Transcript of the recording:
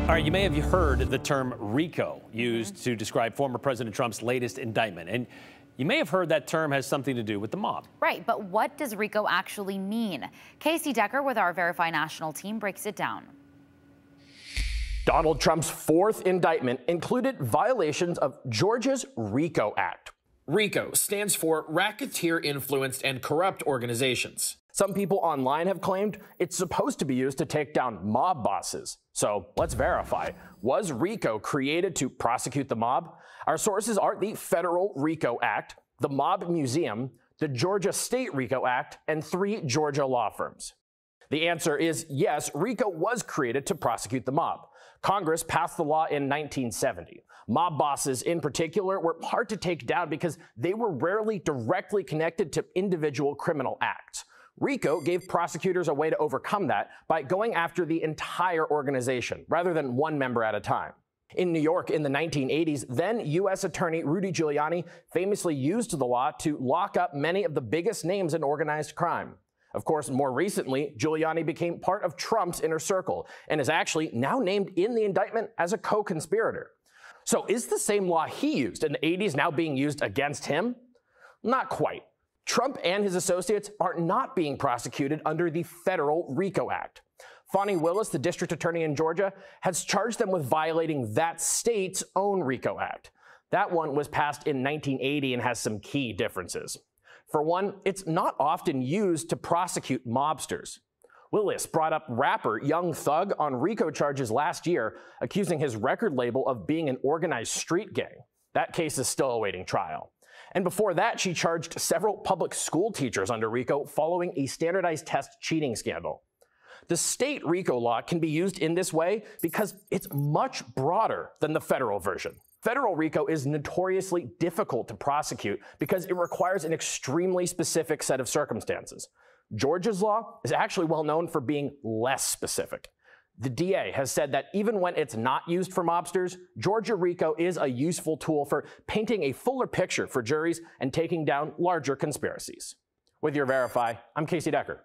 All right, you may have heard the term RICO used to describe former President Trump's latest indictment. And you may have heard that term has something to do with the mob. Right, but what does RICO actually mean? Casey Decker with our Verify National team breaks it down. Donald Trump's fourth indictment included violations of Georgia's RICO Act. RICO stands for Racketeer-Influenced and Corrupt Organizations. Some people online have claimed it's supposed to be used to take down mob bosses. So let's verify. Was RICO created to prosecute the mob? Our sources are the Federal RICO Act, the Mob Museum, the Georgia State RICO Act, and 3 Georgia law firms. The answer is yes, RICO was created to prosecute the mob. Congress passed the law in 1970. Mob bosses in particular were hard to take down because they were rarely directly connected to individual criminal acts. RICO gave prosecutors a way to overcome that by going after the entire organization, rather than one member at a time. In New York in the 1980s, then U.S. Attorney Rudy Giuliani famously used the law to lock up many of the biggest names in organized crime. Of course, more recently, Giuliani became part of Trump's inner circle and is actually now named in the indictment as a co-conspirator. So is the same law he used in the 80s now being used against him? Not quite. Trump and his associates are not being prosecuted under the Federal RICO Act. Fani Willis, the district attorney in Georgia, has charged them with violating that state's own RICO Act. That one was passed in 1980 and has some key differences. For one, it's not often used to prosecute mobsters. Willis brought up rapper Young Thug on RICO charges last year, accusing his record label of being an organized street gang. That case is still awaiting trial. And before that, she charged several public school teachers under RICO following a standardized test cheating scandal. The state RICO law can be used in this way because it's much broader than the federal version. Federal RICO is notoriously difficult to prosecute because it requires an extremely specific set of circumstances. Georgia's law is actually well known for being less specific. The DA has said that even when it's not used for mobsters, Georgia RICO is a useful tool for painting a fuller picture for juries and taking down larger conspiracies. With your Verify, I'm Casey Decker.